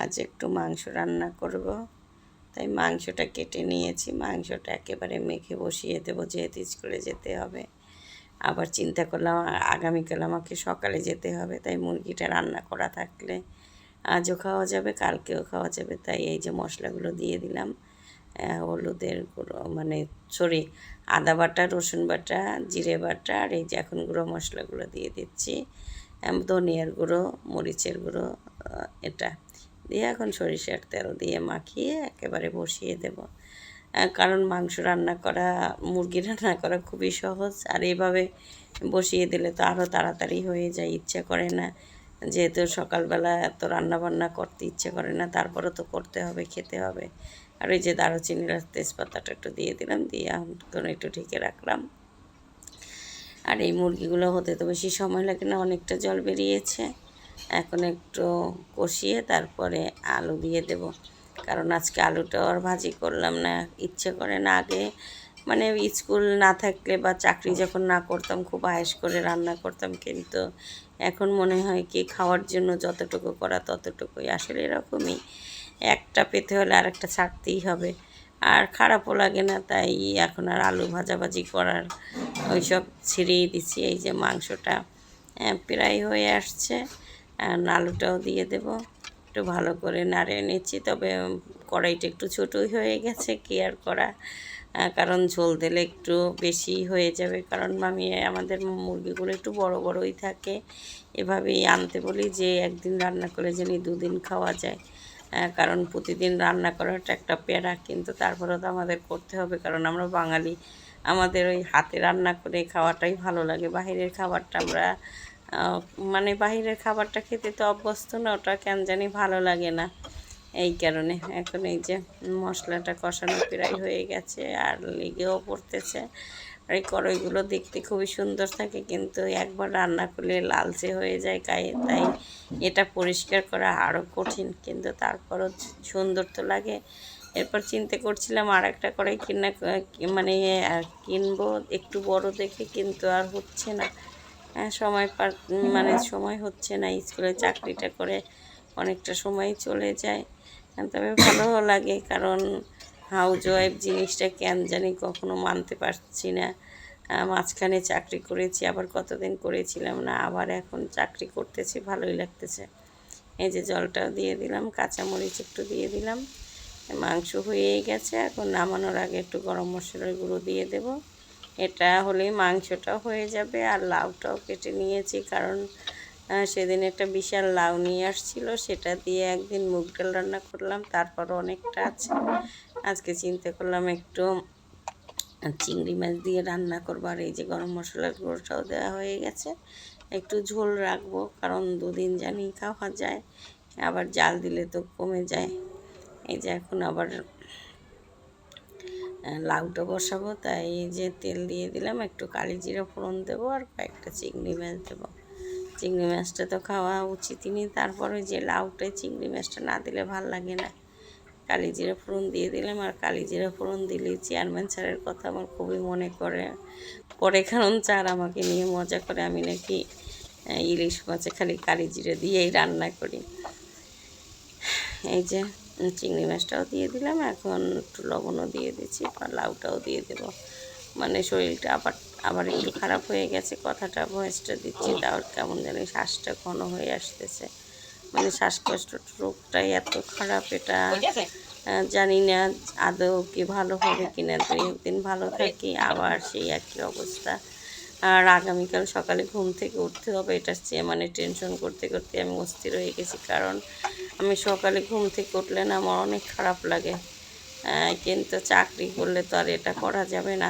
আজ একটু মাংস রান্না করব, তাই মাংসটা কেটে নিয়েছি। মাংসটা একেবারে মেখে বসিয়ে দেবো, যেহেতু স্কুলে যেতে হবে। আবার চিন্তা করলাম আগামীকাল আমাকে সকালে যেতে হবে, তাই মুরগিটা রান্না করা থাকলে আজও খাওয়া যাবে, কালকেও খাওয়া যাবে। তাই এই যে মশলাগুলো দিয়ে দিলাম, হলুদের গুঁড়ো মানে সরি আদা বাটা, রসুন বাটা, জিরে বাটা, আর এই যে এখন গুঁড়ো মশলাগুলো দিয়ে দিচ্ছি। ধনিয়ার গুঁড়ো, মরিচের গুঁড়ো, এটা দিয়ে এখন সরিষার তেল দিয়ে মাখিয়ে একেবারে বসিয়ে দেব। কারণ মাংস রান্না করা, মুরগি রান্না করা খুবই সহজ, আর এইভাবে বসিয়ে দিলে তো আরও তাড়াতাড়ি হয়ে যায়। ইচ্ছা করে না, যেহেতু সকালবেলা এত রান্নাবান্না করতে ইচ্ছে করে না, তারপরও তো করতে হবে, খেতে হবে। আর ওই যে দারুচিনি আর তেজপাতাটা একটু দিয়ে দিলাম, দিয়ে এখন একটু ঢেকে রাখলাম। আর এই মুরগিগুলো হতে তো বেশি সময় লাগে না, অনেকটা জল বেরিয়েছে। এখন একটু কষিয়ে তারপরে আলু দিয়ে দেব, কারণ আজকে আলুটাও আর ভাজি করলাম না, ইচ্ছে করে না। আগে মানে স্কুল না থাকলে বা চাকরি যখন না করতাম খুব আয়েশ করে রান্না করতাম, কিন্তু এখন মনে হয় কি খাওয়ার জন্য যতটুকু করা ততটুকুই। আসলে এরকমই, একটা পেতে হলে আর একটা ছাড়তেই হবে, আর খারাপও লাগে না। তাই এখন আর আলু ভাজাভাজি করার ওইসব ছেড়েই দিচ্ছি। এই যে মাংসটা প্রায় হয়ে আসছে, আলুটাও দিয়ে দেব। একটু ভালো করে নাড়িয়ে নিচ্ছি, তবে কড়াইটা একটু ছোটোই হয়ে গেছে, কেয়ার করা, কারণ ঝোল দিলে একটু বেশি হয়ে যাবে। কারণ আমি আমাদের মুরগিগুলো একটু বড় বড়ই থাকে, এভাবেই আনতে বলি যে একদিন রান্না করে যেন দুদিন খাওয়া যায়। কারণ প্রতিদিন রান্না করাটা একটা প্যারা, কিন্তু তারপরেও তো আমাদের করতে হবে, কারণ আমরা বাঙালি। আমাদের ওই হাতে রান্না করে খাওয়াটাই ভালো লাগে। বাহিরের খাবারটা আমরা মানে বাহিরের খাবারটা খেতে তো অভ্যস্ত না, ওটা কেন জানি ভালো লাগে না। এই কারণে এখন এই যে মশলাটা কষানো প্রায় হয়ে গেছে, আর লেগেও পড়তেছে। আর এই কড়াইগুলো দেখতে খুবই সুন্দর থাকে, কিন্তু একবার রান্না করলে লালচে হয়ে যায় গায়ে, তাই এটা পরিষ্কার করা আরও কঠিন, কিন্তু তারপরও সুন্দর তো লাগে। এরপর চিন্তা করছিলাম আর একটা কড়াই মানে কিনবো একটু বড় দেখে, কিন্তু আর হচ্ছে না। সময় মানে সময় হচ্ছে না, স্কুলে চাকরিটা করে অনেকটা সময় চলে যায়। তবে ভালোও লাগে, কারণ হাউস ওয়াইফ জিনিসটা কেন জানি কখনো মানতে পারছি না। মাঝখানে চাকরি করেছি, আবার কতদিন করেছিলাম না, আবার এখন চাকরি করতেছি, ভালোই লাগতেছে। এই যে জলটাও দিয়ে দিলাম, কাঁচামরিচ একটু দিয়ে দিলাম। মাংস হয়েই গেছে, এখন নামানোর আগে একটু গরম মশলার গুঁড়ো দিয়ে দেব। এটা হলেই মাংসটাও হয়ে যাবে। আর লাউটাও কেটে নিয়েছি, কারণ সেদিন একটা বিশাল লাউ নিয়ে আসছিল, সেটা দিয়ে একদিন মুগ ডাল রান্না করলাম, তারপর অনেকটা আছে। আজকে চিন্তা করলাম একটু চিংড়ি মাছ দিয়ে রান্না করবো। আর এই যে গরম মশলার গুঁড়োটাও দেওয়া হয়ে গেছে, একটু ঝোল রাখবো, কারণ দুদিন জানি খাওয়া যায়, আবার জাল দিলে তো কমে যায়। এই যে এখন আবার লাউটা বসাবো, তাই এই যে তেল দিয়ে দিলাম, একটু কালি জিরা ফোড়ন দেবো, আর কয়েকটা চিংড়ি মাছ দেবো। চিংড়ি মাছটা তো খাওয়া উচিতই নি, তারপরে যে লাউটায় চিংড়ি মাছটা না দিলে ভাল লাগে না। কালি জিরা ফোড়ন দিয়ে দিলাম, আর কালি জিরা ফোড়ন দিলেই চেয়ারম্যান স্যারের কথা আমার খুবই মনে পড়ে, কারণ স্যার আমাকে নিয়ে মজা করে আমি নাকি ইলিশ মাছে খালি কালি জিরা দিয়েই রান্না করি। এই যে চিংড়ি মাছটাও দিয়ে দিলাম, এখন একটু লবণও দিয়ে দিচ্ছি, লাউটাও দিয়ে দেবো। মানে শরীরটা আবার আবার একটু খারাপ হয়ে গেছে, কথাটা ভয়েসটা দিচ্ছি, তাও কেমন জানি শ্বাসটা ঘন হয়ে আসতেছে। মানে শ্বাসকষ্ট রোগটাই এত খারাপ, এটা জানি না আদৌ কি ভালো হবে কিনা। দুই একদিন ভালো থাকি, আবার সেই একই অবস্থা। আর আগামীকাল সকালে ঘুম থেকে উঠতে হবে, এটা মানে টেনশন করতে করতে আমি অস্থির হয়ে গেছি, কারণ আমি সকালে ঘুম থেকে উঠলে না আমার অনেক খারাপ লাগে। কিন্তু চাকরি করলে তো আর এটা করা যাবে না,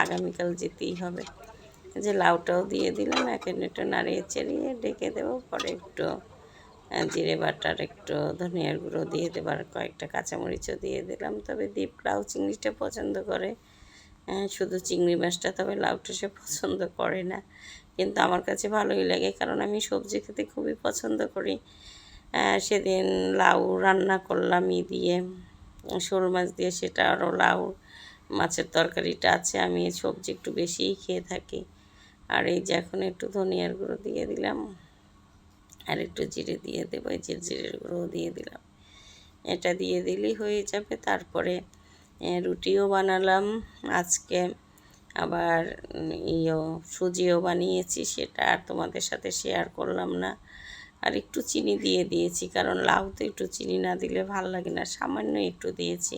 আগামীকাল যেতেই হবে। যে লাউটাও দিয়ে দিলাম, এখন একটু নাড়িয়ে চেড়িয়ে ডেকে দেবো, পরে একটু জিরে বাটার একটু ধনিয়ার গুঁড়ো দিয়ে দেবো, আর কয়েকটা কাঁচামরিচও দিয়ে দিলাম। তবে দীপ লাউ চিংড়িটা পছন্দ করে, শুধু চিংড়ি মাছটা, তবে লাউটা সে পছন্দ করে না, কিন্তু আমার কাছে ভালোই লাগে, কারণ আমি সবজি খেতে খুবই পছন্দ করি। সেদিন লাউ রান্না করলাম দিয়ে শোল মাছ দিয়ে, সেটা আরও লাউ মাছের তরকারিটা আছে, আমি সবজি একটু বেশিই খেয়ে থাকি। আর এই যে এখন একটু ধনিয়ার গুঁড়ো দিয়ে দিলাম, আর একটু জিরে দিয়ে দেবো, এই যে জিরের গুঁড়ো দিয়ে দিলাম। এটা দিয়ে দিলেই হয়ে যাবে। তারপরে রুটিও বানালাম আজকে, আবার সুজিও বানিয়েছি, সেটা আর তোমাদের সাথে শেয়ার করলাম না। আর একটু চিনি দিয়ে দিয়েছি, কারণ লাউতে একটু চিনি না দিলে ভাল লাগে না, সামান্য একটু দিয়েছি,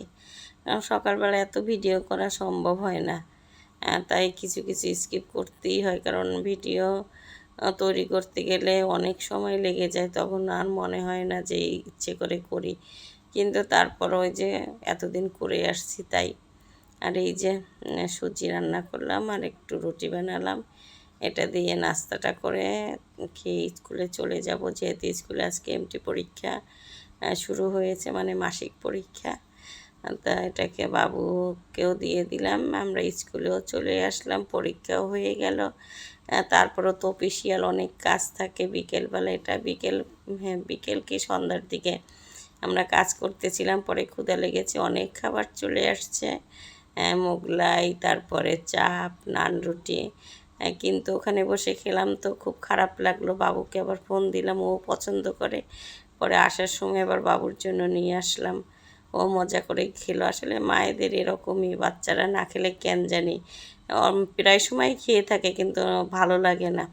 কারণ সকালবেলা এত ভিডিও করা সম্ভব হয় না। তাই কিছু কিছু স্কিপ করতেই হয়, কারণ ভিডিও তৈরি করতে গেলে অনেক সময় লেগে যায়, তখন আর মনে হয় না যে ইচ্ছে করে করি, কিন্তু তারপর ওই যে এতদিন করে আসছি তাই। আর এই যে সুজি রান্না করলাম আর একটু রুটি বানালাম, এটা দিয়ে নাস্তাটা করে খেয়ে স্কুলে চলে যাব, যেহেতু স্কুলে আজকে এমটি পরীক্ষা শুরু হয়েছে, মানে মাসিক পরীক্ষা। তা এটাকে বাবুকেও দিয়ে দিলাম, আমরা স্কুলেও চলে আসলাম, পরীক্ষাও হয়ে গেল। তারপরও তো অফিসিয়াল অনেক কাজ থাকে বিকেলবেলা, এটা বিকেল কি সন্ধ্যার দিকে আমরা কাজ করতেছিলাম, পরে ক্ষুধা লেগেছে, অনেক খাবার চলে আসছে, মোগলাই, তারপরে চাপ, নান, রুটি। কিন্তু ওখানে বসে খেলাম তো খুব খারাপ লাগলো, বাবুকে আবার ফোন দিলাম, ও পছন্দ করে। পরে আসার সময় আবার বাবুর জন্য নিয়ে আসলাম, ও মজা করে খেলো। আসলে মায়েদের এরকমই, বাচ্চারা না খেলে কেন জানি প্রায় সময় খেয়ে থাকে কিন্তু ভালো লাগে না।